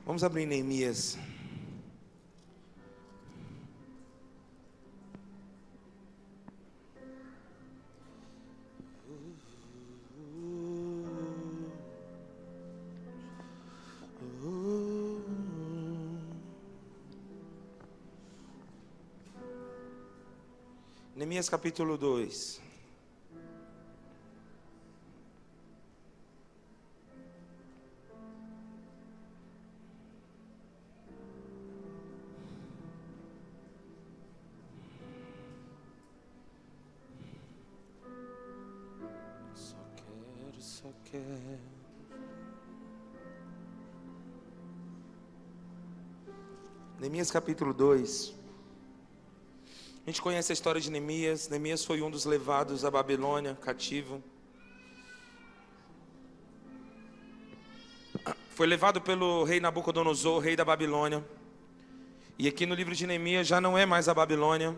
Vamos abrir Neemias. Neemias capítulo 2. Só quero. Neemias capítulo 2. A gente conhece a história de Neemias. Neemias foi um dos levados à Babilônia, cativo. Foi levado pelo rei Nabucodonosor, rei da Babilônia. E aqui no livro de Neemias já não é mais a Babilônia,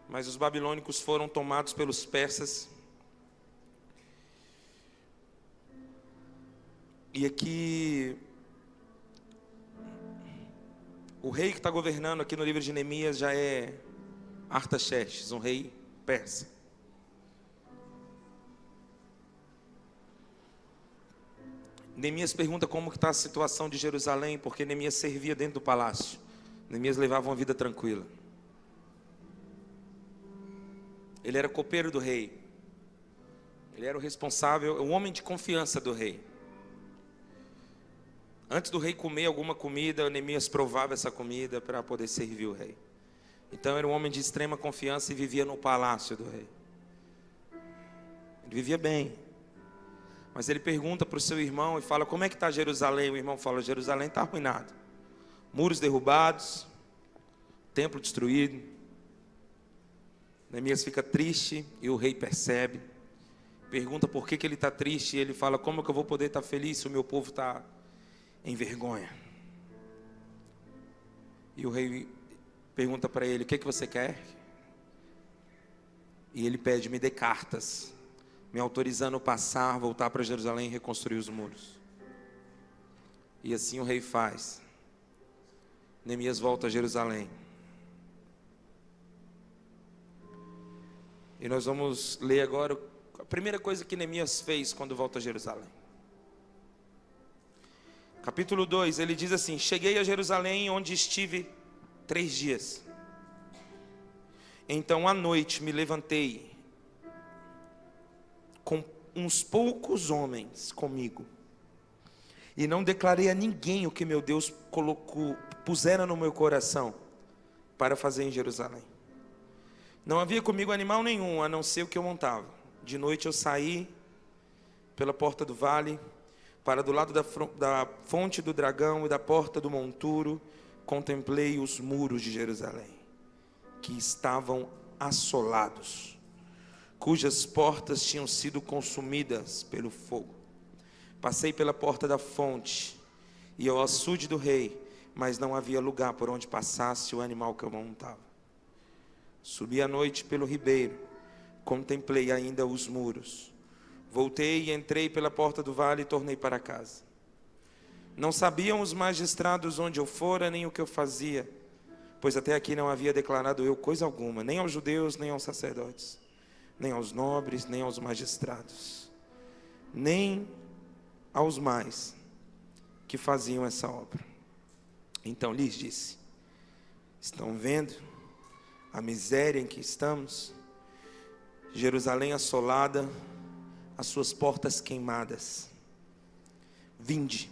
mas os babilônicos foram tomados pelos persas. E aqui, o rei que está governando aqui no livro de Neemias já é Artaxerxes, um rei persa. Neemias pergunta como está a situação de Jerusalém, porque Neemias servia dentro do palácio. Neemias levava uma vida tranquila. Ele era copeiro do rei. Ele era o responsável, o homem de confiança do rei. Antes do rei comer alguma comida, Neemias provava essa comida para poder servir o rei. Então era um homem de extrema confiança e vivia no palácio do rei. Ele vivia bem. Mas ele pergunta para o seu irmão e fala: como é que está Jerusalém? O irmão fala: Jerusalém está arruinado. Muros derrubados, templo destruído. Neemias fica triste e o rei percebe. Pergunta por que ele está triste e ele fala: como que eu vou poder estar feliz se o meu povo está em vergonha? E o rei pergunta para ele: o que você quer? E ele pede: me dê cartas, me autorizando a passar, voltar para Jerusalém e reconstruir os muros. E assim o rei faz. Neemias volta a Jerusalém. E nós vamos ler agora a primeira coisa que Neemias fez quando volta a Jerusalém. Capítulo 2, ele diz assim: cheguei a Jerusalém, onde estive 3 dias. Então à noite me levantei com uns poucos homens comigo, e não declarei a ninguém o que meu Deus pusera no meu coração para fazer em Jerusalém. Não havia comigo animal nenhum, a não ser o que eu montava. De noite eu saí pela porta do vale, para do lado da fonte do dragão e da porta do monturo, contemplei os muros de Jerusalém, que estavam assolados, cujas portas tinham sido consumidas pelo fogo. Passei pela porta da fonte e ao açude do rei, mas não havia lugar por onde passasse o animal que eu montava. Subi à noite pelo ribeiro, contemplei ainda os muros. Voltei e entrei pela porta do vale e tornei para casa. Não sabiam os magistrados onde eu fora, nem o que eu fazia, pois até aqui não havia declarado eu coisa alguma, nem aos judeus, nem aos sacerdotes, nem aos nobres, nem aos magistrados, nem aos mais que faziam essa obra. Então lhes disse: estão vendo a miséria em que estamos? Jerusalém assolada, as suas portas queimadas. Vinde,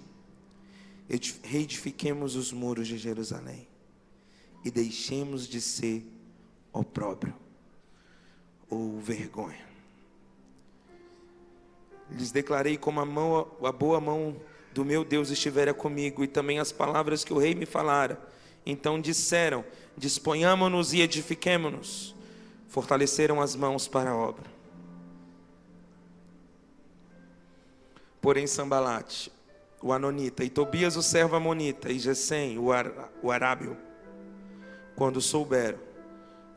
reedifiquemos os muros de Jerusalém e deixemos de ser opróbrio ou vergonha. Lhes declarei como a boa mão do meu Deus estivera comigo, e também as palavras que o rei me falara. Então disseram: disponhamo-nos e edifiquemo-nos. Fortaleceram as mãos para a obra. Porém Sambalate, o Anonita, e Tobias, o servo Amonita, e Gesem, o Arábio, quando souberam,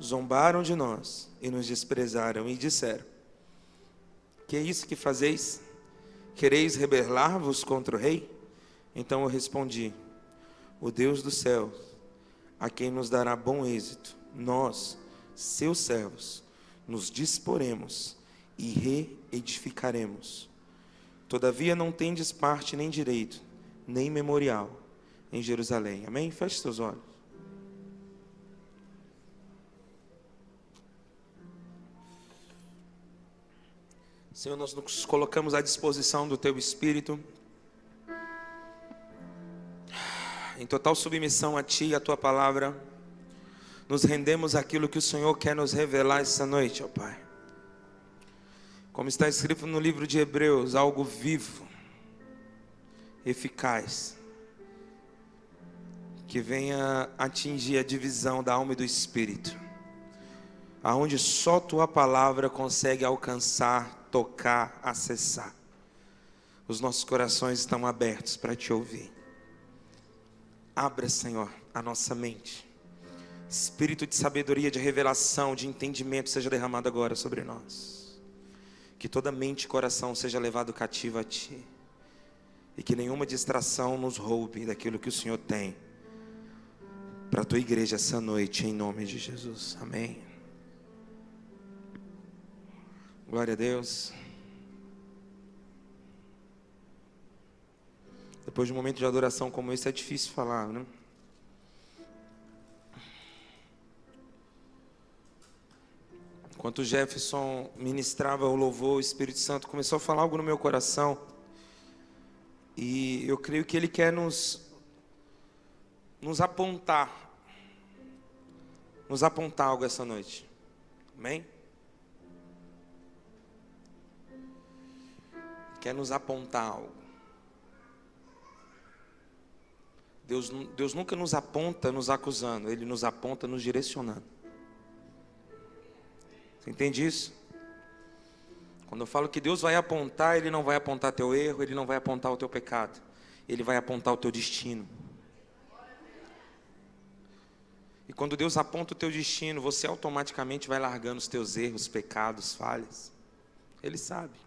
zombaram de nós e nos desprezaram e disseram: que é isso que fazeis? Quereis rebelar-vos contra o rei? Então eu respondi: o Deus do céu, a quem nos dará bom êxito, nós, seus servos, nos disporemos e reedificaremos. Todavia não tendes parte nem direito, nem memorial em Jerusalém. Amém? Feche seus olhos. Senhor, nós nos colocamos à disposição do Teu Espírito, em total submissão a Ti e a Tua palavra. Nos rendemos àquilo que o Senhor quer nos revelar essa noite, ó Pai. Como está escrito no livro de Hebreus, algo vivo, eficaz, que venha atingir a divisão da alma e do espírito, aonde só Tua palavra consegue alcançar, tocar, acessar. Os nossos corações estão abertos para Te ouvir. Abra, Senhor, a nossa mente. Espírito de sabedoria, de revelação, de entendimento seja derramado agora sobre nós. Que toda mente e coração seja levado cativo a Ti. E que nenhuma distração nos roube daquilo que o Senhor tem para a Tua igreja essa noite, em nome de Jesus. Amém. Glória a Deus. Depois de um momento de adoração como esse, é difícil falar, né? Enquanto o Jefferson ministrava o louvor, o Espírito Santo começou a falar algo no meu coração. E eu creio que Ele quer nos apontar. Nos apontar algo essa noite. Amém? Quer nos apontar algo. Deus nunca nos aponta nos acusando, Ele nos aponta nos direcionando. Você entende isso? Quando eu falo que Deus vai apontar, Ele não vai apontar teu erro, Ele não vai apontar o teu pecado, Ele vai apontar o teu destino. E quando Deus aponta o teu destino, você automaticamente vai largando os teus erros, pecados, falhas. Ele sabe.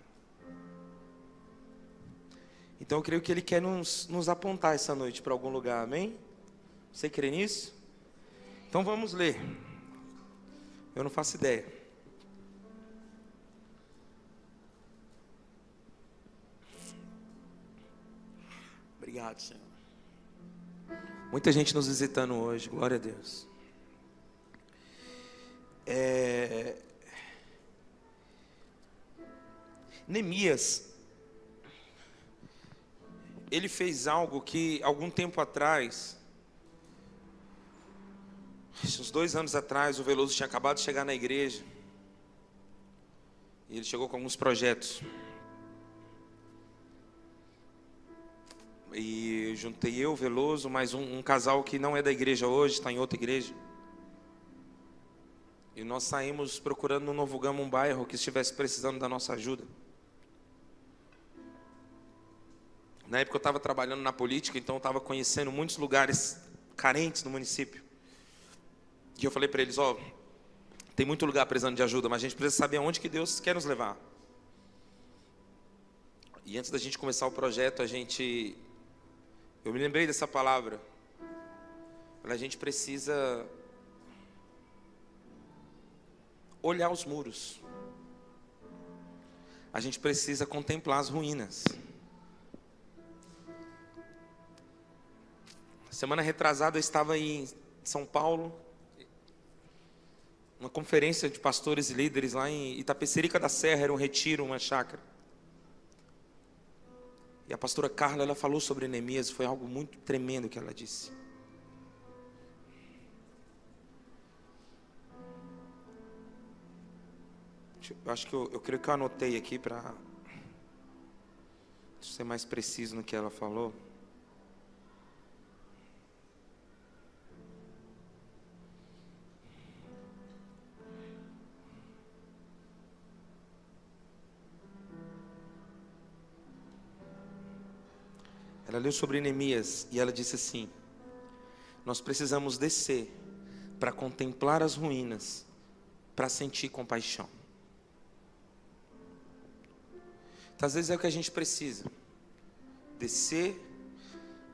Então eu creio que Ele quer nos apontar essa noite para algum lugar, amém? Você crê nisso? Então vamos ler. Eu não faço ideia. Obrigado, Senhor. Muita gente nos visitando hoje, glória a Deus. Neemias, ele fez algo que algum tempo atrás, uns 2 anos atrás, o Veloso tinha acabado de chegar na igreja. E ele chegou com alguns projetos. E juntei eu, Veloso, mais um casal que não é da igreja hoje, está em outra igreja. E nós saímos procurando no Novo Gama um bairro que estivesse precisando da nossa ajuda. Na época eu estava trabalhando na política, então eu estava conhecendo muitos lugares carentes no município. E eu falei para eles, tem muito lugar precisando de ajuda, mas a gente precisa saber aonde que Deus quer nos levar. E antes da gente começar o projeto, eu me lembrei dessa palavra. A gente precisa olhar os muros. A gente precisa contemplar as ruínas. Semana retrasada eu estava em São Paulo, uma conferência de pastores e líderes lá em Itapecerica da Serra, era um retiro, uma chácara. E a pastora Carla, ela falou sobre Neemias, foi algo muito tremendo que ela disse. Eu creio que eu anotei aqui para ser mais preciso no que ela falou. Ela leu sobre Neemias e ela disse assim: nós precisamos descer para contemplar as ruínas, para sentir compaixão. Então, às vezes é o que a gente precisa, descer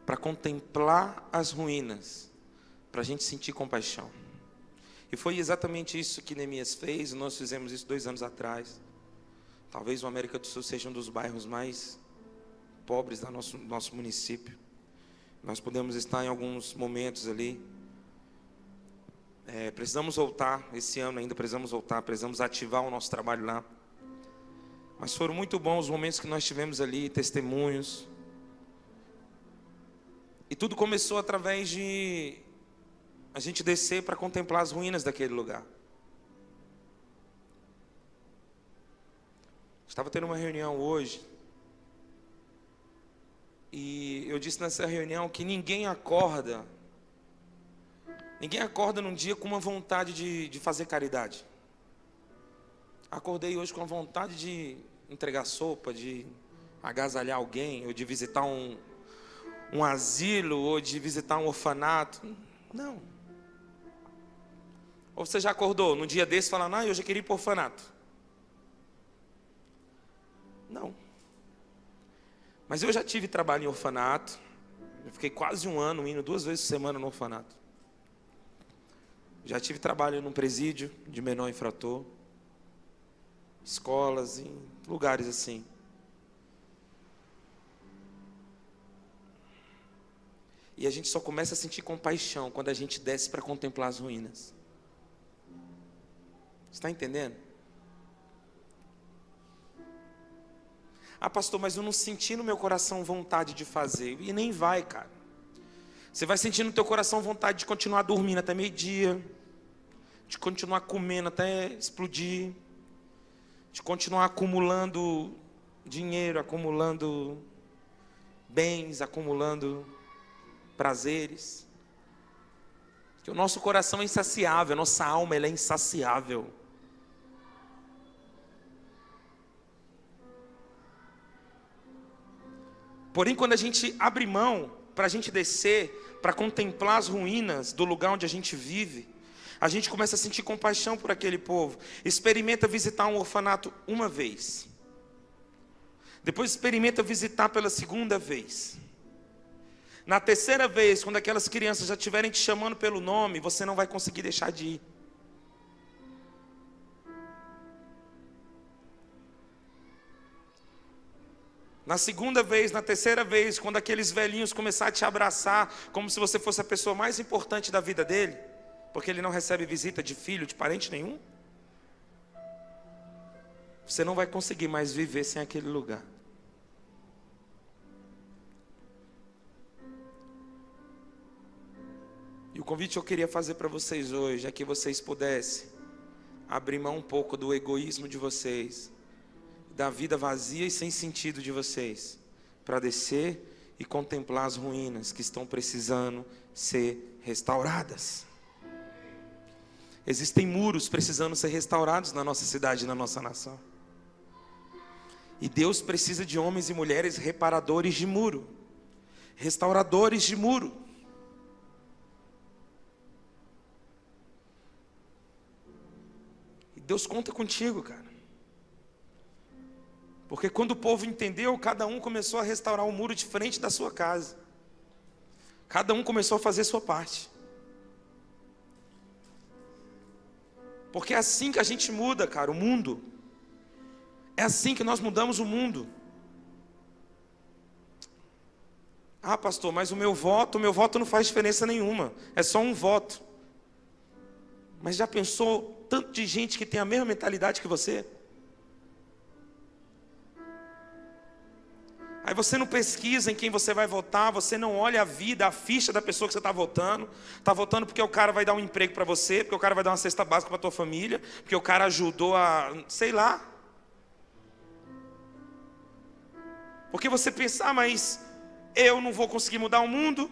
para contemplar as ruínas, para a gente sentir compaixão. E foi exatamente isso que Neemias fez. Nós fizemos isso 2 anos atrás. Talvez o América do Sul seja um dos bairros mais pobres do nosso município. Nós podemos estar em alguns momentos ali. Precisamos voltar, esse ano ainda precisamos voltar, precisamos ativar o nosso trabalho lá. Mas foram muito bons os momentos que nós tivemos ali, testemunhos. E tudo começou através de a gente descer para contemplar as ruínas daquele lugar. Estava tendo uma reunião hoje. E eu disse nessa reunião que ninguém acorda num dia com uma vontade de fazer caridade. Acordei hoje com a vontade de entregar sopa, de agasalhar alguém, ou de visitar um asilo, ou de visitar um orfanato. Não. Ou você já acordou num dia desse falando, eu já queria ir para o orfanato? Não. Mas eu já tive trabalho em orfanato. Eu fiquei quase 1 ano indo 2 vezes por semana no orfanato. Já tive trabalho num presídio de menor infrator. Escolas, em lugares assim. E a gente só começa a sentir compaixão quando a gente desce para contemplar as ruínas. Você está entendendo? Pastor, mas eu não senti no meu coração vontade de fazer. E nem vai, cara. Você vai sentir no teu coração vontade de continuar dormindo até meio-dia, de continuar comendo até explodir, de continuar acumulando dinheiro, acumulando bens, acumulando prazeres. Porque o nosso coração é insaciável, a nossa alma ela é insaciável. Porém, quando a gente abre mão para a gente descer, para contemplar as ruínas do lugar onde a gente vive, a gente começa a sentir compaixão por aquele povo. Experimenta visitar um orfanato uma vez. Depois experimenta visitar pela 2ª vez. Na 3ª vez, quando aquelas crianças já estiverem te chamando pelo nome, você não vai conseguir deixar de ir. Na 2ª vez, na 3ª vez, quando aqueles velhinhos começarem a te abraçar, como se você fosse a pessoa mais importante da vida dele, porque ele não recebe visita de filho, de parente nenhum, você não vai conseguir mais viver sem aquele lugar. E o convite que eu queria fazer para vocês hoje é que vocês pudessem abrir mão um pouco do egoísmo de vocês, da vida vazia e sem sentido de vocês, para descer e contemplar as ruínas que estão precisando ser restauradas. Existem muros precisando ser restaurados na nossa cidade e na nossa nação. E Deus precisa de homens e mulheres reparadores de muro, restauradores de muro. E Deus conta contigo, cara. Porque quando o povo entendeu, cada um começou a restaurar o muro de frente da sua casa. Cada um começou a fazer a sua parte. Porque é assim que a gente muda, cara, o mundo. É assim que nós mudamos o mundo. Pastor, mas o meu voto não faz diferença nenhuma. É só um voto. Mas já pensou tanto de gente que tem a mesma mentalidade que você? Aí você não pesquisa em quem você vai votar, você não olha a vida, a ficha da pessoa que você está votando. Está votando porque o cara vai dar um emprego para você, porque o cara vai dar uma cesta básica para a tua família, porque o cara ajudou a, sei lá. Porque você pensa, mas eu não vou conseguir mudar o mundo.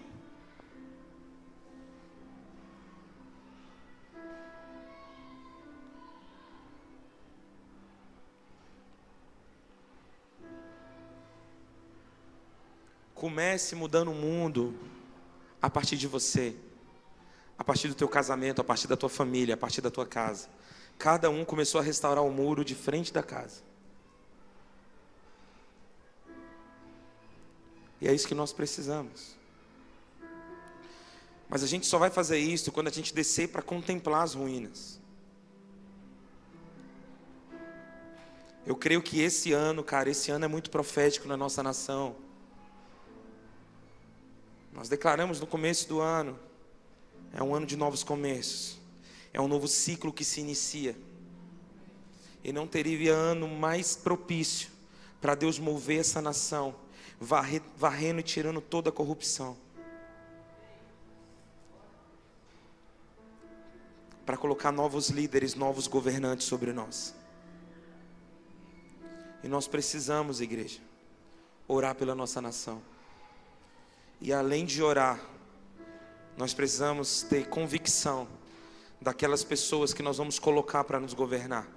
Comece mudando o mundo a partir de você, a partir do teu casamento, a partir da tua família, a partir da tua casa. Cada um começou a restaurar o muro de frente da casa. E é isso que nós precisamos. Mas a gente só vai fazer isso quando a gente descer para contemplar as ruínas. Eu creio que esse ano, cara, esse ano é muito profético na nossa nação. Nós declaramos no começo do ano, é um ano de novos começos. É um novo ciclo que se inicia. E não teria ano mais propício para Deus mover essa nação, varrendo e tirando toda a corrupção. Para colocar novos líderes, novos governantes sobre nós. E nós precisamos, igreja, orar pela nossa nação. E além de orar, nós precisamos ter convicção daquelas pessoas que nós vamos colocar para nos governar.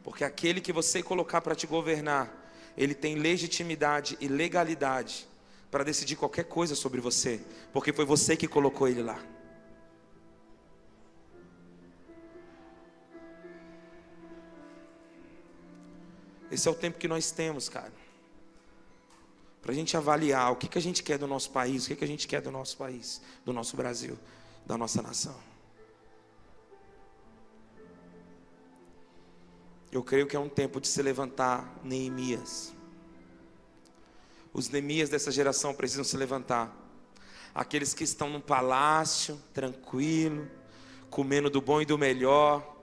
Porque aquele que você colocar para te governar, ele tem legitimidade e legalidade para decidir qualquer coisa sobre você, porque foi você que colocou ele lá. Esse é o tempo que nós temos, cara, para a gente avaliar o que a gente quer do nosso país, o que a gente quer do nosso país, do nosso Brasil, da nossa nação. Eu creio que é um tempo de se levantar Neemias. Os Neemias dessa geração precisam se levantar. Aqueles que estão num palácio, tranquilo, comendo do bom e do melhor,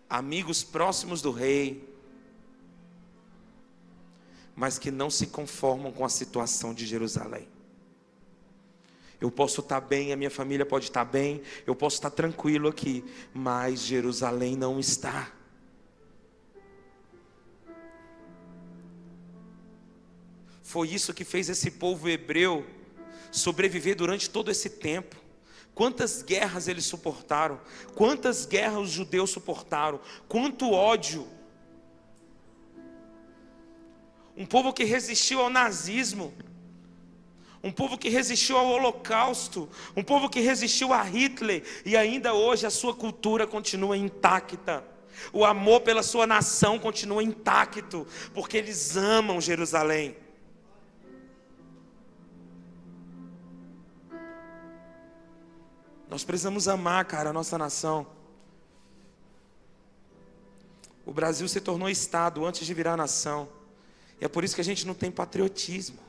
amigos próximos do rei, mas que não se conformam com a situação de Jerusalém. Eu posso estar bem, a minha família pode estar bem, eu posso estar tranquilo aqui, mas Jerusalém não está. Foi isso que fez esse povo hebreu sobreviver durante todo esse tempo. Quantas guerras eles suportaram, quantas guerras os judeus suportaram, quanto ódio. Um povo que resistiu ao nazismo, um povo que resistiu ao holocausto, um povo que resistiu a Hitler, e ainda hoje a sua cultura continua intacta. O amor pela sua nação continua intacto, porque eles amam Jerusalém. Nós precisamos amar, cara, a nossa nação. O Brasil se tornou Estado antes de virar nação. E é por isso que a gente não tem patriotismo.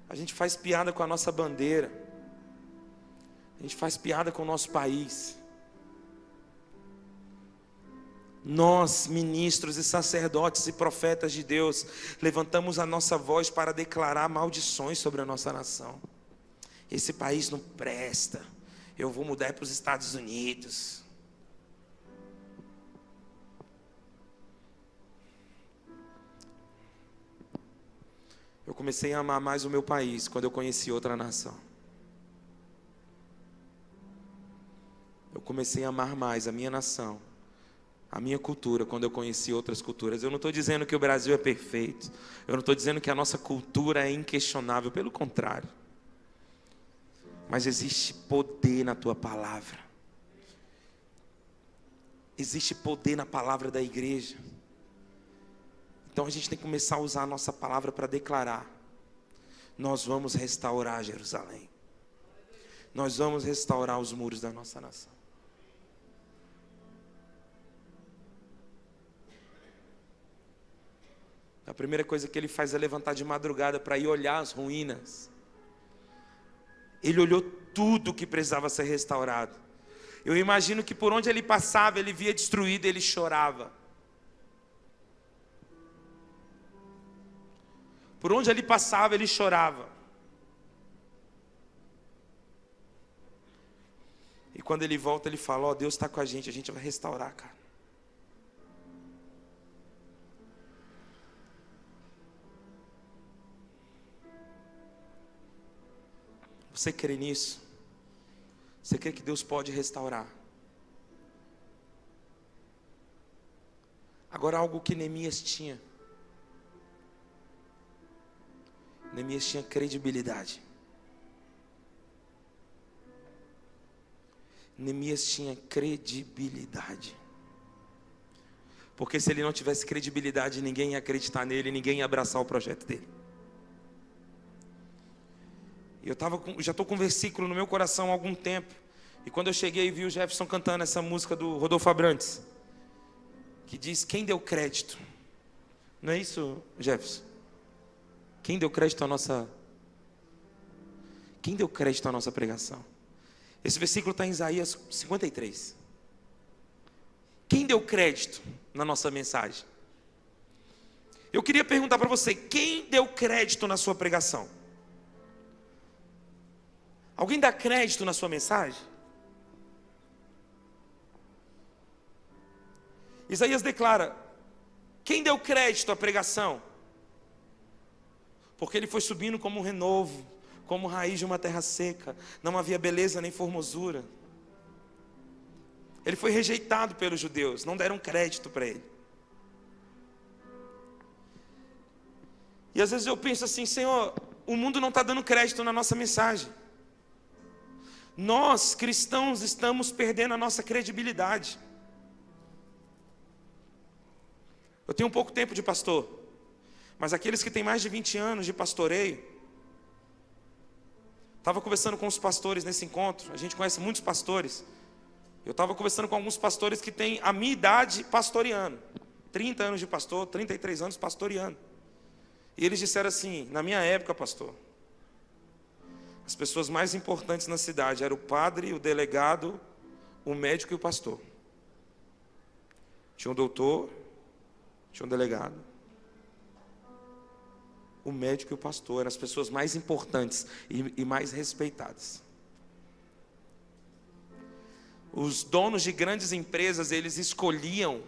A gente faz piada com a nossa bandeira. A gente faz piada com o nosso país. Nós, ministros e sacerdotes e profetas de Deus, levantamos a nossa voz para declarar maldições sobre a nossa nação. Esse país não presta. Eu vou mudar para os Estados Unidos. Eu comecei a amar mais o meu país quando eu conheci outra nação. Eu comecei a amar mais a minha nação, a minha cultura, quando eu conheci outras culturas. Eu não estou dizendo que o Brasil é perfeito. Eu não estou dizendo que a nossa cultura é inquestionável. Pelo contrário. Mas existe poder na tua palavra. Existe poder na palavra da igreja. Então a gente tem que começar a usar a nossa palavra para declarar: nós vamos restaurar Jerusalém. Nós vamos restaurar os muros da nossa nação. A primeira coisa que ele faz é levantar de madrugada para ir olhar as ruínas. Ele olhou tudo que precisava ser restaurado. Eu imagino que por onde ele passava, ele via destruído e ele chorava. Por onde ele passava, ele chorava. E quando ele volta, ele fala: ó, Deus está com a gente vai restaurar, cara. Você crê nisso? Você crê que Deus pode restaurar? Agora, algo que Neemias tinha. Neemias tinha credibilidade. Neemias tinha credibilidade. Porque se ele não tivesse credibilidade, ninguém ia acreditar nele, ninguém ia abraçar o projeto dele. E já estou com um versículo no meu coração há algum tempo. E quando eu cheguei e vi o Jefferson cantando essa música do Rodolfo Abrantes, que diz: quem deu crédito? Não é isso, Jefferson? Quem deu crédito à nossa pregação? Esse versículo está em Isaías 53. Quem deu crédito na nossa mensagem? Eu queria perguntar para você: quem deu crédito na sua pregação? Alguém dá crédito na sua mensagem? Isaías declara: quem deu crédito à pregação? Porque ele foi subindo como um renovo, como raiz de uma terra seca, não havia beleza nem formosura. Ele foi rejeitado pelos judeus, não deram crédito para ele. E às vezes eu penso assim: Senhor, o mundo não está dando crédito na nossa mensagem. Nós, cristãos, estamos perdendo a nossa credibilidade. Eu tenho pouco tempo de pastor, mas aqueles que têm mais de 20 anos de pastoreio, estava conversando com os pastores nesse encontro, a gente conhece muitos pastores. Eu estava conversando com alguns pastores que têm a minha idade pastoreando, 30 anos de pastor, 33 anos pastoreando. E eles disseram assim: na minha época, pastor, as pessoas mais importantes na cidade eram o padre, o delegado, o médico e o pastor. Tinha um doutor, tinha um delegado, o médico e o pastor eram as pessoas mais importantes e mais respeitadas. Os donos de grandes empresas, eles escolhiam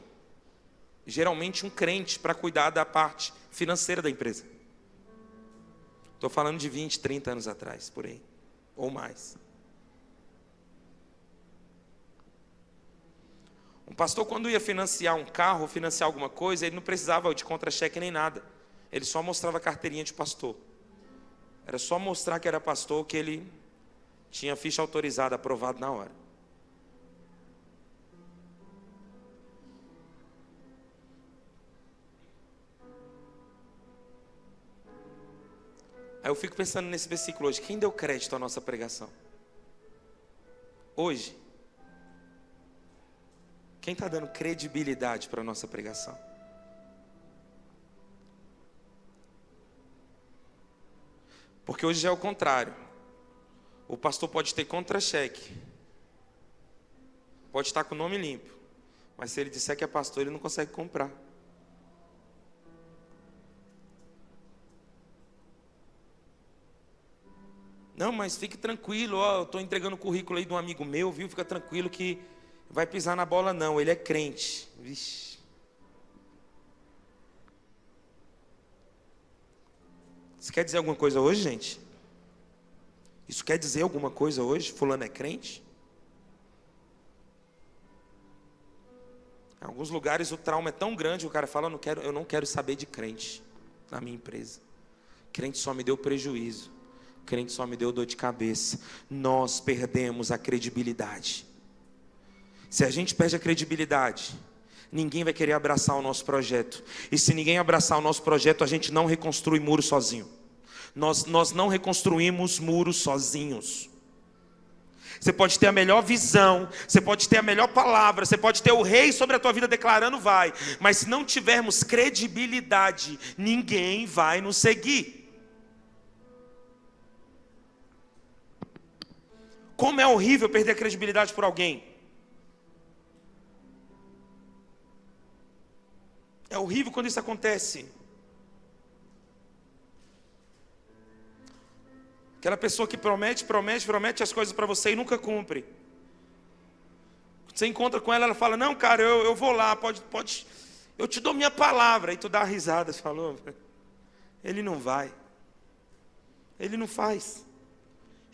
geralmente um crente para cuidar da parte financeira da empresa. Estou falando de 20, 30 anos atrás, por aí, ou mais. Um pastor, quando ia financiar um carro, financiar alguma coisa, ele não precisava de contra-cheque nem nada. Ele só mostrava a carteirinha de pastor. Era só mostrar que era pastor, que ele tinha ficha autorizada, aprovado na hora. Aí eu fico pensando nesse versículo hoje: quem deu crédito à nossa pregação? Hoje, quem está dando credibilidade para a nossa pregação? Porque hoje já é o contrário. O pastor pode ter contra-cheque, pode estar com o nome limpo, mas se ele disser que é pastor, ele não consegue comprar. Não, mas fique tranquilo, ó, eu estou entregando o currículo aí de um amigo meu, viu? Fica tranquilo que vai pisar na bola não, ele é crente. Vixe. Isso quer dizer alguma coisa hoje, gente? Isso quer dizer alguma coisa hoje? Fulano é crente? Em alguns lugares o trauma é tão grande que o cara fala: eu não quero saber de crente na minha empresa. Crente só me deu prejuízo. Crente só me deu dor de cabeça. Nós perdemos a credibilidade. Se a gente perde a credibilidade, ninguém vai querer abraçar o nosso projeto. E se ninguém abraçar o nosso projeto, a gente não reconstrui muro sozinho. Nós não reconstruímos muros sozinhos. Você pode ter a melhor visão, você pode ter a melhor palavra, você pode ter o rei sobre a tua vida declarando vai, mas se não tivermos credibilidade, ninguém vai nos seguir. Como é horrível perder a credibilidade por alguém. É horrível quando isso acontece. Aquela pessoa que promete as coisas para você e nunca cumpre. Você encontra com ela, ela fala: não, cara, eu vou lá, pode, eu te dou minha palavra. E tu dá uma risada, você falou: ele não vai. Ele não faz.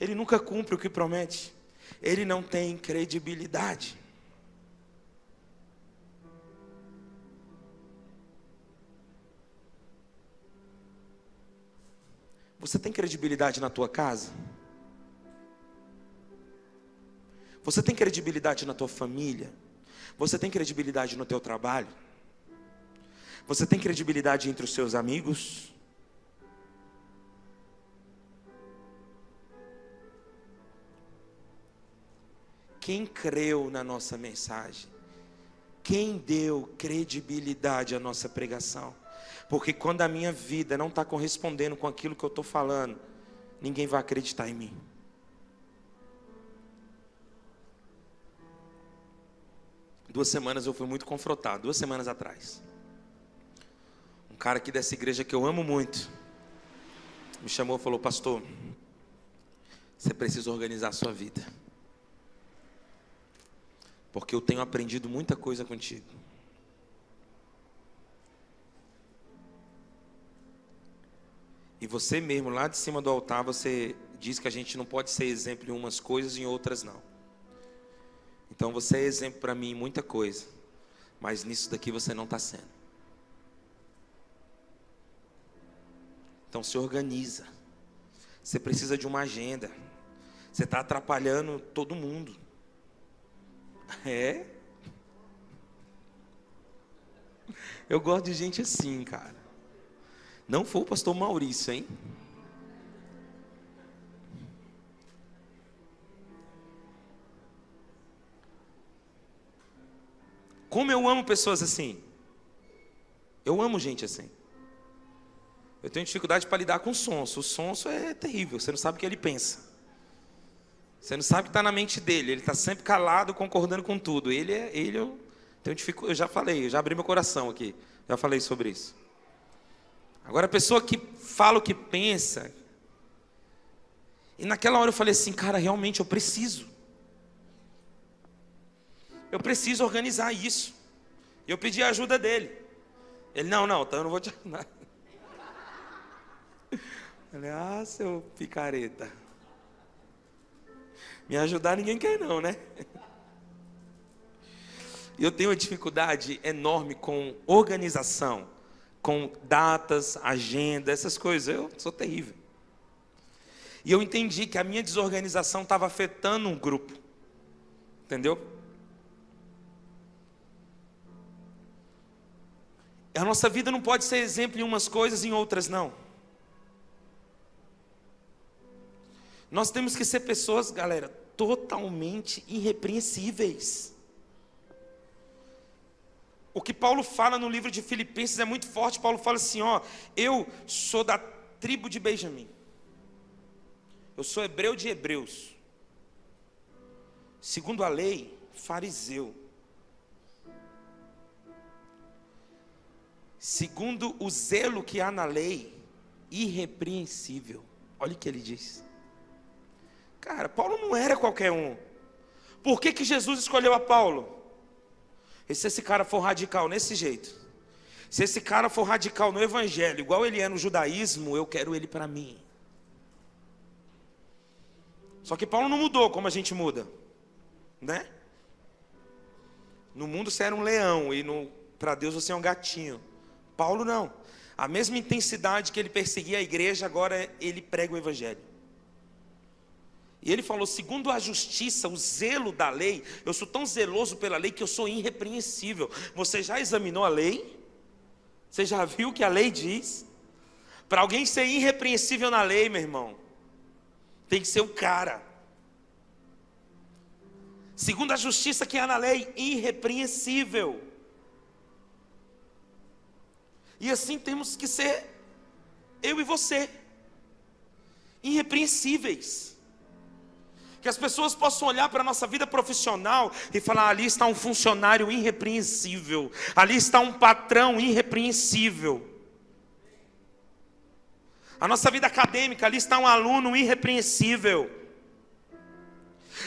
Ele nunca cumpre o que promete. Ele não tem credibilidade. Você tem credibilidade na tua casa? Você tem credibilidade na tua família? Você tem credibilidade no teu trabalho? Você tem credibilidade entre os seus amigos? Quem creu na nossa mensagem? Quem deu credibilidade à nossa pregação? Porque quando a minha vida não está correspondendo com aquilo que eu estou falando, ninguém vai acreditar em mim. Duas semanas eu fui muito confrontado, 2 semanas atrás. Um cara aqui dessa igreja que eu amo muito, me chamou e falou: pastor, você precisa organizar a sua vida. Porque eu tenho aprendido muita coisa contigo. E você mesmo, lá de cima do altar, você diz que a gente não pode ser exemplo em umas coisas e em outras não. Então você é exemplo para mim em muita coisa, mas nisso daqui você não está sendo. Então se organiza. Você precisa de uma agenda. Você está atrapalhando todo mundo. É? Eu gosto de gente assim, cara. Não foi o pastor Maurício, hein? Como eu amo pessoas assim. Eu amo gente assim. Eu tenho dificuldade para lidar com o sonso. O sonso é terrível, você não sabe o que ele pensa. Você não sabe o que está na mente dele. Ele está sempre calado, concordando com tudo. Eu tenho dificuldade. Eu já falei, eu já abri meu coração aqui. Já falei sobre isso. Agora a pessoa que fala o que pensa. E naquela hora eu falei assim, cara, realmente eu preciso. Eu preciso organizar isso. E eu pedi a ajuda dele. Ele, não, então eu não vou te ajudar. Eu falei, seu picareta. Me ajudar ninguém quer não, né? Eu tenho uma dificuldade enorme com organização, com datas, agenda, essas coisas. Eu sou terrível. E eu entendi que a minha desorganização estava afetando um grupo. Entendeu? A nossa vida não pode ser exemplo em umas coisas e em outras não. Nós temos que ser pessoas, galera, totalmente irrepreensíveis. O que Paulo fala no livro de Filipenses é muito forte. Paulo fala assim, eu sou da tribo de Benjamim. Eu sou hebreu de hebreus. Segundo a lei, fariseu. Segundo o zelo que há na lei, irrepreensível. Olha o que ele diz. Cara, Paulo não era qualquer um. Por que Jesus escolheu a Paulo? E se esse cara for radical nesse jeito, se esse cara for radical no evangelho, igual ele é no judaísmo, eu quero ele para mim. Só que Paulo não mudou como a gente muda, né? No mundo você era um leão e para Deus você é um gatinho. Paulo não. A mesma intensidade que ele perseguia a igreja, agora ele prega o evangelho. E ele falou, segundo a justiça, o zelo da lei, eu sou tão zeloso pela lei que eu sou irrepreensível. Você já examinou a lei? Você já viu o que a lei diz? Para alguém ser irrepreensível na lei, meu irmão, tem que ser o cara. Segundo a justiça que há na lei, irrepreensível. E assim temos que ser, eu e você, irrepreensíveis. Que as pessoas possam olhar para a nossa vida profissional e falar, ali está um funcionário irrepreensível, ali está um patrão irrepreensível. A nossa vida acadêmica, ali está um aluno irrepreensível.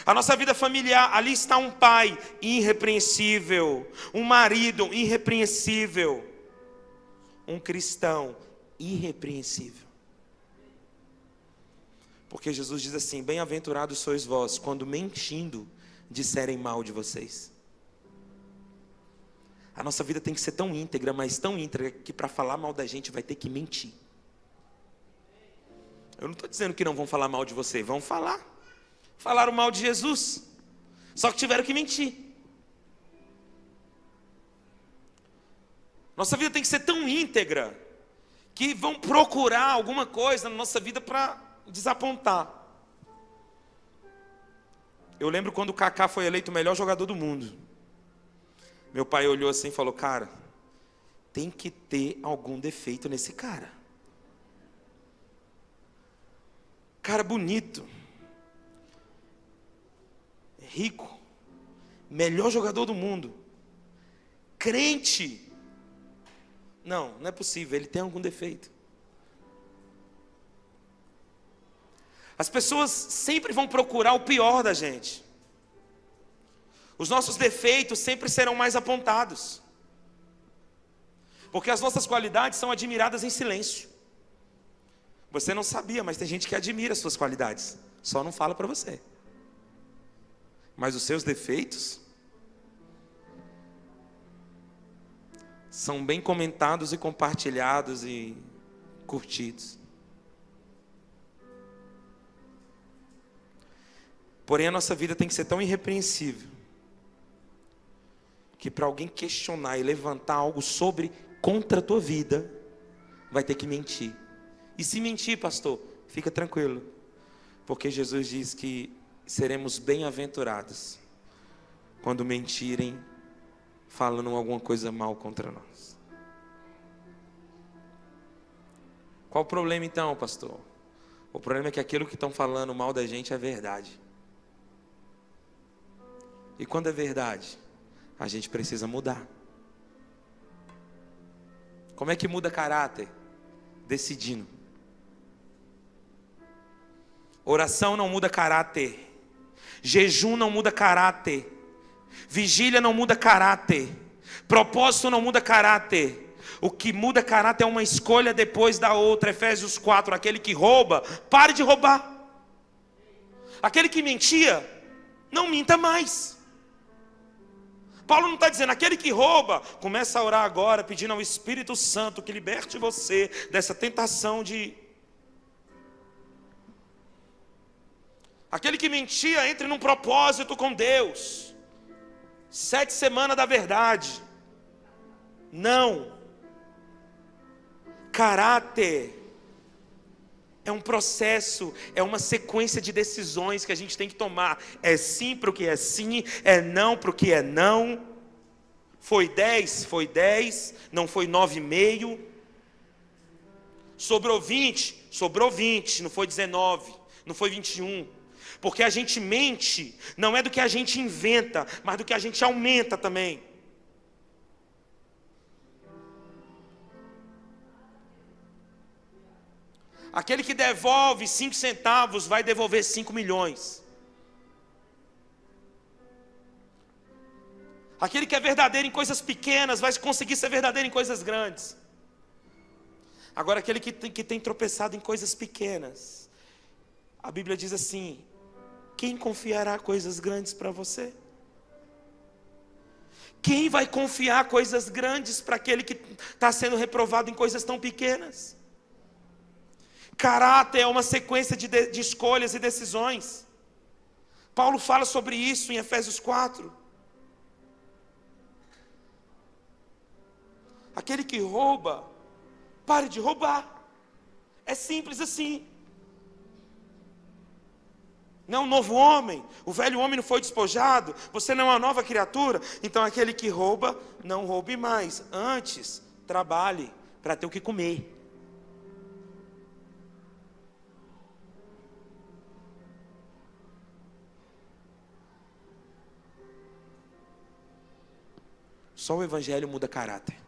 A nossa vida familiar, ali está um pai irrepreensível, um marido irrepreensível, um cristão irrepreensível. Porque Jesus diz assim, bem-aventurados sois vós, quando mentindo, disserem mal de vocês. A nossa vida tem que ser tão íntegra, mas tão íntegra, que para falar mal da gente vai ter que mentir. Eu não estou dizendo que não vão falar mal de você, vão falar. Falaram mal de Jesus, só que tiveram que mentir. Nossa vida tem que ser tão íntegra que vão procurar alguma coisa na nossa vida para desapontar. Eu lembro quando o Kaká foi eleito o melhor jogador do mundo. Meu pai olhou assim e falou: cara, tem que ter algum defeito nesse cara. Cara bonito, rico, melhor jogador do mundo, crente. Não é possível, ele tem algum defeito. As pessoas sempre vão procurar o pior da gente. Os nossos defeitos sempre serão mais apontados. Porque as nossas qualidades são admiradas em silêncio. Você não sabia, mas tem gente que admira as suas qualidades, só não fala para você. Mas os seus defeitos são bem comentados e compartilhados e curtidos. Porém, a nossa vida tem que ser tão irrepreensível que para alguém questionar e levantar algo contra a tua vida, vai ter que mentir. E se mentir, pastor, fica tranquilo, porque Jesus diz que seremos bem-aventurados quando mentirem, falando alguma coisa mal contra nós. Qual o problema então, pastor? O problema é que aquilo que estão falando mal da gente é verdade. E quando é verdade, a gente precisa mudar. Como é que muda caráter? Decidindo. Oração não muda caráter. Jejum não muda caráter. Vigília não muda caráter. Propósito não muda caráter. O que muda caráter é uma escolha depois da outra. Efésios 4, aquele que rouba, pare de roubar. Aquele que mentia, não minta mais. Paulo não está dizendo, aquele que rouba, começa a orar agora, pedindo ao Espírito Santo que liberte você dessa tentação de... Aquele que mentia, entre num propósito com Deus. 7 semanas da verdade. Não. Caráter é um processo, é uma sequência de decisões que a gente tem que tomar. É sim para o que é sim, é não para o que é não. Foi 10, não foi 9,5. Sobrou 20, não foi 19, não foi 21. Porque a gente mente, não é do que a gente inventa, mas do que a gente aumenta também. Aquele que devolve 5 centavos vai devolver 5 milhões. Aquele que é verdadeiro em coisas pequenas vai conseguir ser verdadeiro em coisas grandes. Agora, aquele que tem tropeçado em coisas pequenas, a Bíblia diz assim: quem confiará coisas grandes para você? Quem vai confiar coisas grandes para aquele que está sendo reprovado em coisas tão pequenas? Caráter é uma sequência de escolhas e decisões. Paulo fala sobre isso em Efésios 4. Aquele que rouba, pare de roubar. É simples assim. Não é um novo homem, o velho homem não foi despojado, você não é uma nova criatura. Então aquele que rouba, não roube mais. Antes, trabalhe para ter o que comer. Só o Evangelho muda caráter.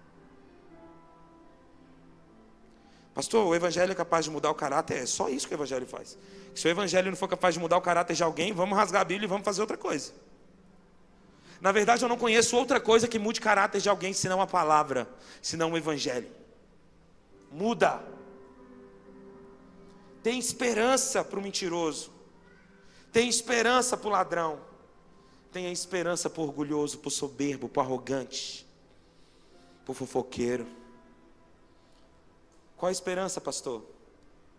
Pastor, o Evangelho é capaz de mudar o caráter? É só isso que o Evangelho faz. Se o Evangelho não for capaz de mudar o caráter de alguém, vamos rasgar a Bíblia e vamos fazer outra coisa. Na verdade, eu não conheço outra coisa que mude caráter de alguém, senão a palavra, senão o Evangelho. Muda. Tem esperança para o mentiroso. Tem esperança para o ladrão. Tem esperança para o orgulhoso, para o soberbo, para o arrogante, para o fofoqueiro. Qual a esperança, pastor?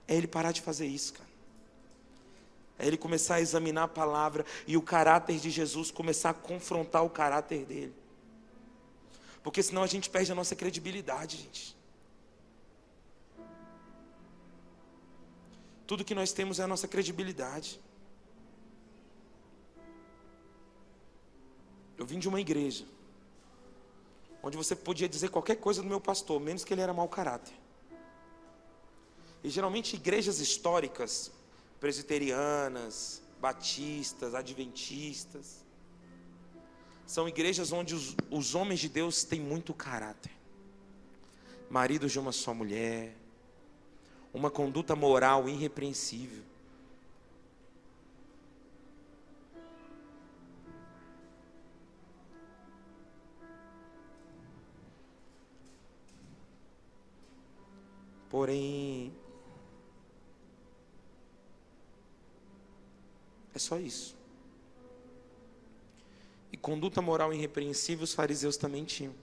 É ele parar de fazer isso, cara. É ele começar a examinar a palavra e o caráter de Jesus começar a confrontar o caráter dele. Porque senão a gente perde a nossa credibilidade, gente. Tudo que nós temos é a nossa credibilidade. Eu vim de uma igreja onde você podia dizer qualquer coisa do meu pastor, menos que ele era mau caráter. E geralmente igrejas históricas, presbiterianas, batistas, adventistas, são igrejas onde os homens de Deus têm muito caráter. Maridos de uma só mulher, uma conduta moral irrepreensível. Porém, é só isso. E conduta moral irrepreensível os fariseus também tinham.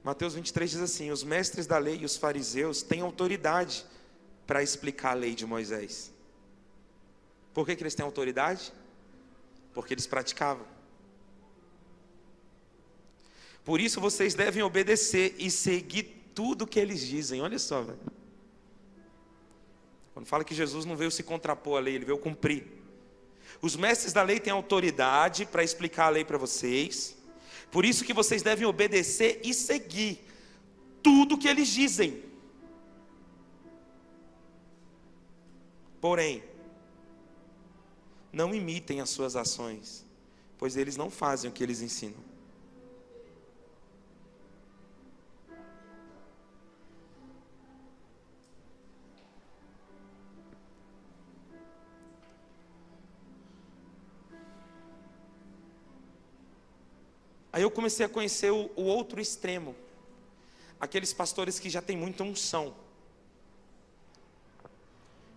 Mateus 23 diz assim: os mestres da lei e os fariseus têm autoridade para explicar a lei de Moisés. Por que eles têm autoridade? Porque eles praticavam. Por isso vocês devem obedecer e seguir tudo que eles dizem. Olha só, velho. Quando fala que Jesus não veio se contrapor à lei, ele veio cumprir. Os mestres da lei têm autoridade para explicar a lei para vocês. Por isso que vocês devem obedecer e seguir tudo que eles dizem. Porém, não imitem as suas ações, pois eles não fazem o que eles ensinam. Aí eu comecei a conhecer o outro extremo. Aqueles pastores que já têm muita unção.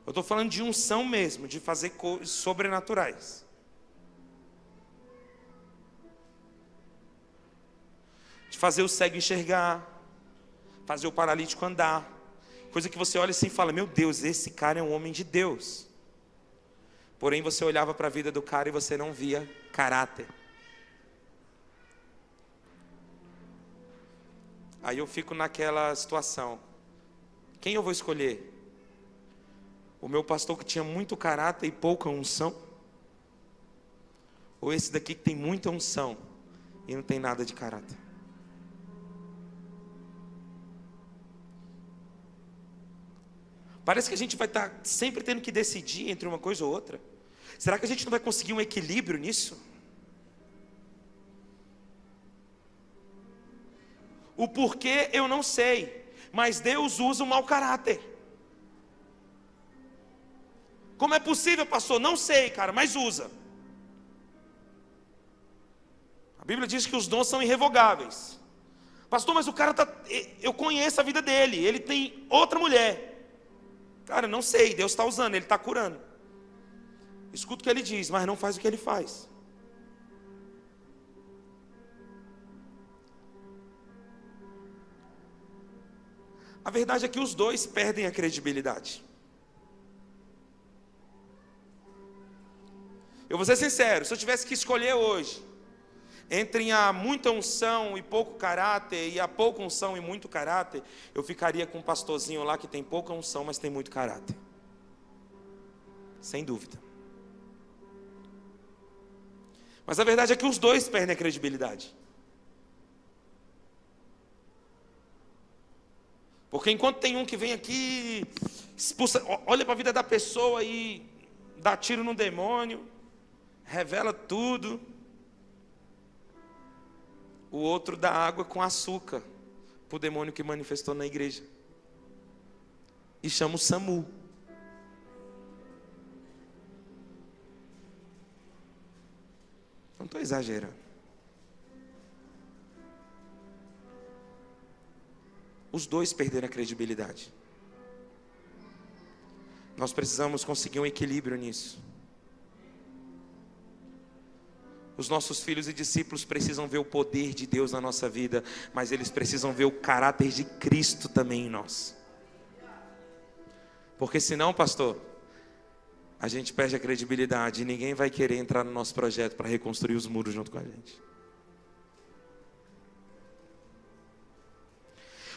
Eu estou falando de unção mesmo, de fazer coisas sobrenaturais. De fazer o cego enxergar, fazer o paralítico andar. Coisa que você olha assim e fala: meu Deus, esse cara é um homem de Deus. Porém você olhava para a vida do cara e você não via caráter. Aí eu fico naquela situação: quem eu vou escolher? O meu pastor que tinha muito caráter e pouca unção? Ou esse daqui que tem muita unção e não tem nada de caráter? Parece que a gente vai estar sempre tendo que decidir entre uma coisa ou outra. Será que a gente não vai conseguir um equilíbrio nisso? O porquê eu não sei, mas Deus usa o mau caráter. Como é possível, pastor? Não sei, cara, mas usa. A Bíblia diz que os dons são irrevogáveis. Pastor, mas o cara eu conheço a vida dele, ele tem outra mulher. Cara, não sei, Deus está usando, ele está curando. Escuta o que ele diz, mas não faz o que ele faz. A verdade é que os dois perdem a credibilidade. Eu vou ser sincero, se eu tivesse que escolher hoje entre a muita unção e pouco caráter, e a pouca unção e muito caráter, eu ficaria com um pastorzinho lá que tem pouca unção, mas tem muito caráter. Sem dúvida. Mas a verdade é que os dois perdem a credibilidade. Porque enquanto tem um que vem aqui, expulsa, olha para a vida da pessoa e dá tiro no demônio, revela tudo. O outro dá água com açúcar para o demônio que manifestou na igreja. E chama o SAMU. Não estou exagerando. Os dois perderam a credibilidade. Nós precisamos conseguir um equilíbrio nisso. Os nossos filhos e discípulos precisam ver o poder de Deus na nossa vida, mas eles precisam ver o caráter de Cristo também em nós. Porque senão, pastor, a gente perde a credibilidade e ninguém vai querer entrar no nosso projeto para reconstruir os muros junto com a gente.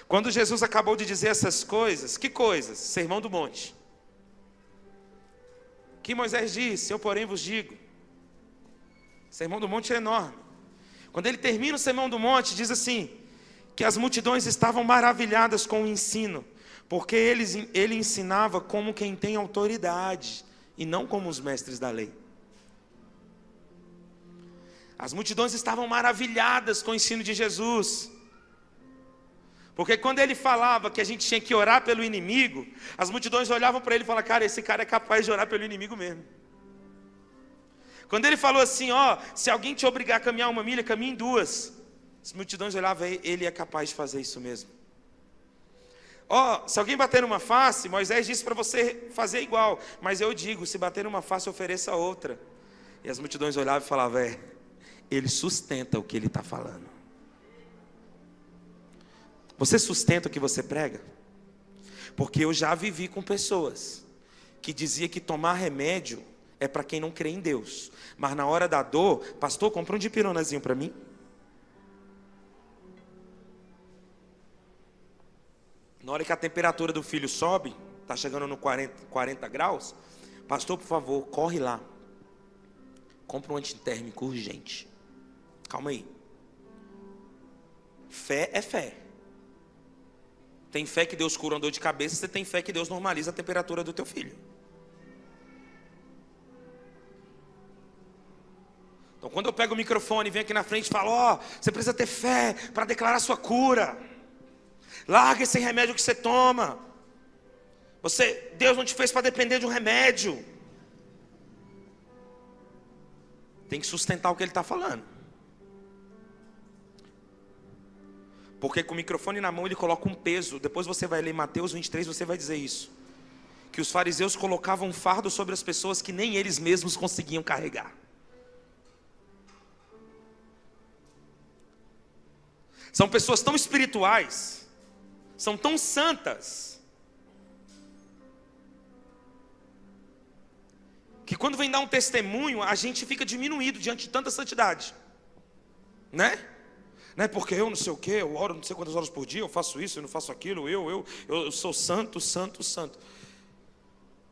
Quando Jesus acabou de dizer essas coisas, que coisas? Sermão do Monte. Que Moisés disse, eu porém vos digo. Sermão do Monte é enorme. Quando ele termina o Sermão do Monte, diz assim, que as multidões estavam maravilhadas com o ensino, porque ele ensinava como quem tem autoridade, e não como os mestres da lei. As multidões estavam maravilhadas com o ensino de Jesus, porque quando ele falava que a gente tinha que orar pelo inimigo, as multidões olhavam para ele e falavam, cara, esse cara é capaz de orar pelo inimigo mesmo. Quando ele falou assim, se alguém te obrigar a caminhar 1 milha, caminhe 2. As multidões olhavam, ele é capaz de fazer isso mesmo. Se alguém bater numa face, Moisés disse para você fazer igual. Mas eu digo, se bater numa face, ofereça outra. E as multidões olhavam e falavam, ele sustenta o que ele está falando. Você sustenta o que você prega? Porque eu já vivi com pessoas que diziam que tomar remédio é para quem não crê em Deus. Mas na hora da dor, pastor, compra um dipironazinho para mim. Na hora que a temperatura do filho sobe, está chegando no 40 graus, pastor, por favor, corre lá. Compra um antitérmico urgente. Calma aí. Fé é fé. Tem fé que Deus cura uma dor de cabeça, você tem fé que Deus normaliza a temperatura do teu filho. Então quando eu pego o microfone e venho aqui na frente e falo, você precisa ter fé para declarar sua cura. Larga esse remédio que você toma. Deus não te fez para depender de um remédio. Tem que sustentar o que ele está falando. Porque com o microfone na mão ele coloca um peso. Depois você vai ler Mateus 23, você vai dizer isso. Que os fariseus colocavam um fardo sobre as pessoas que nem eles mesmos conseguiam carregar. São pessoas tão espirituais, são tão santas, que quando vem dar um testemunho, a gente fica diminuído diante de tanta santidade. Né? Porque eu não sei o que, eu oro não sei quantas horas por dia, eu faço isso, eu não faço aquilo, eu sou santo, santo, santo.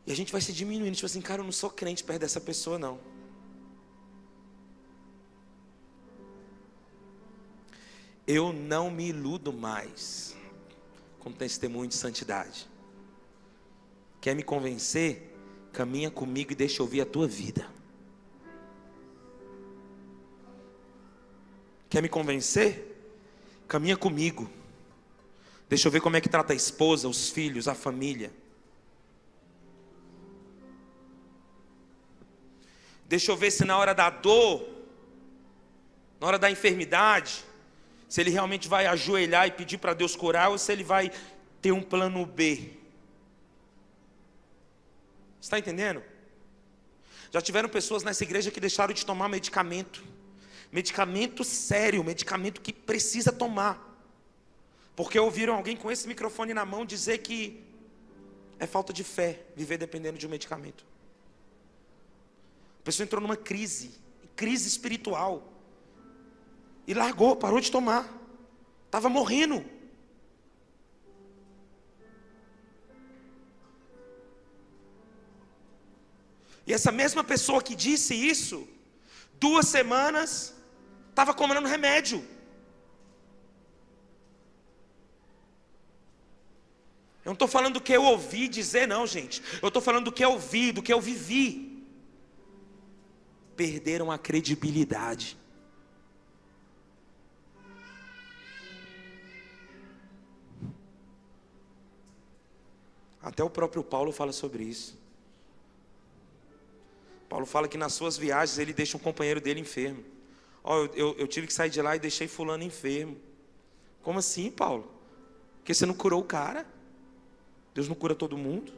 E a gente vai se diminuindo, tipo assim, cara, eu não sou crente perto dessa pessoa não. Eu não me iludo mais com testemunho de santidade. Quer me convencer? Caminha comigo e deixa eu ouvir a tua vida. Quer me convencer? Caminha comigo. Deixa eu ver como é que trata a esposa, os filhos, a família. Deixa eu ver se na hora da dor, na hora da enfermidade, se ele realmente vai ajoelhar e pedir para Deus curar, ou se ele vai ter um plano B. Você está entendendo? Já tiveram pessoas nessa igreja que deixaram de tomar medicamento. Medicamento sério, medicamento que precisa tomar. Porque ouviram alguém com esse microfone na mão dizer que é falta de fé viver dependendo de um medicamento. A pessoa entrou numa crise espiritual. E largou, parou de tomar. Estava morrendo. E essa mesma pessoa que disse isso, 2 semanas, estava comendo remédio. Eu não estou falando do que eu ouvi dizer não, gente. Eu estou falando do que eu vi, do que eu vivi. Perderam a credibilidade. Até o próprio Paulo fala sobre isso. Paulo fala que nas suas viagens ele deixa um companheiro dele enfermo. Eu tive que sair de lá e deixei fulano enfermo. Como assim, Paulo? Porque você não curou o cara? Deus não cura todo mundo?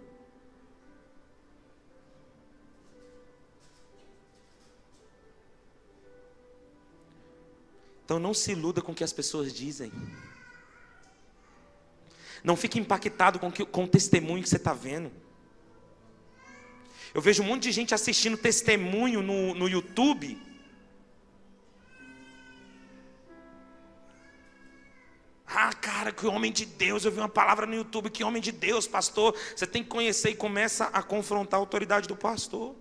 Então não se iluda com o que as pessoas dizem. Não fique impactado com o testemunho que você está vendo. Eu vejo um monte de gente assistindo testemunho no YouTube. Ah, cara, que homem de Deus, eu vi uma palavra no YouTube, que homem de Deus, pastor. Você tem que conhecer e começa a confrontar a autoridade do pastor.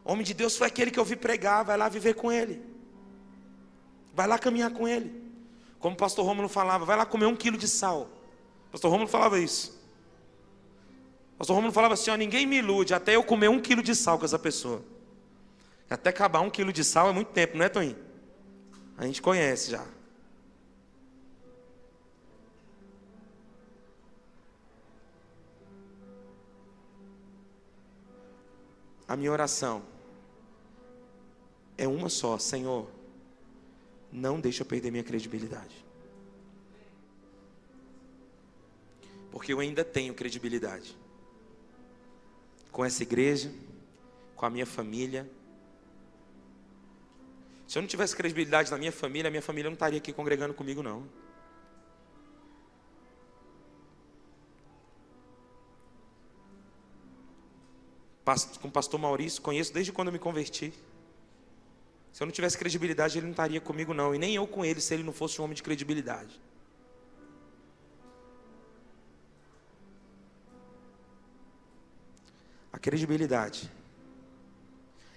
Homem de Deus foi aquele que eu vi pregar, vai lá viver com ele. Vai lá caminhar com ele. Como o pastor Rômulo falava, vai lá comer 1 quilo de sal. O pastor Rômulo falava isso. O pastor Rômulo falava assim, ó, ninguém me ilude, até eu comer 1 quilo de sal com essa pessoa. Até acabar 1 quilo de sal é muito tempo, não é, Toninho? A gente conhece já. A minha oração é uma só: Senhor, não deixa eu perder minha credibilidade. Porque eu ainda tenho credibilidade com essa igreja, com a minha família. Se eu não tivesse credibilidade na minha família não estaria aqui congregando comigo, não. Com o pastor Maurício, conheço desde quando eu me converti. Se eu não tivesse credibilidade, ele não estaria comigo, não. E nem eu com ele, se ele não fosse um homem de credibilidade. A credibilidade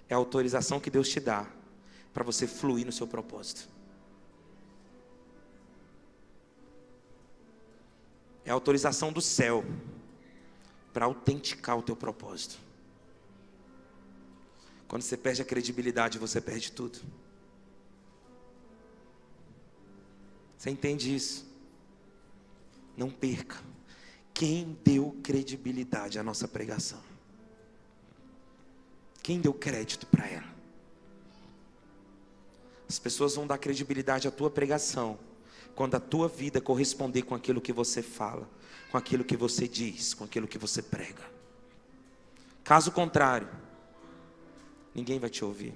é a autorização que Deus te dá para você fluir no seu propósito. É a autorização do céu para autenticar o teu propósito. Quando você perde a credibilidade, você perde tudo. Você entende isso? Não perca. Quem deu credibilidade à nossa pregação? Quem deu crédito para ela? As pessoas vão dar credibilidade à tua pregação quando a tua vida corresponder com aquilo que você fala, com aquilo que você diz, com aquilo que você prega. Caso contrário, ninguém vai te ouvir.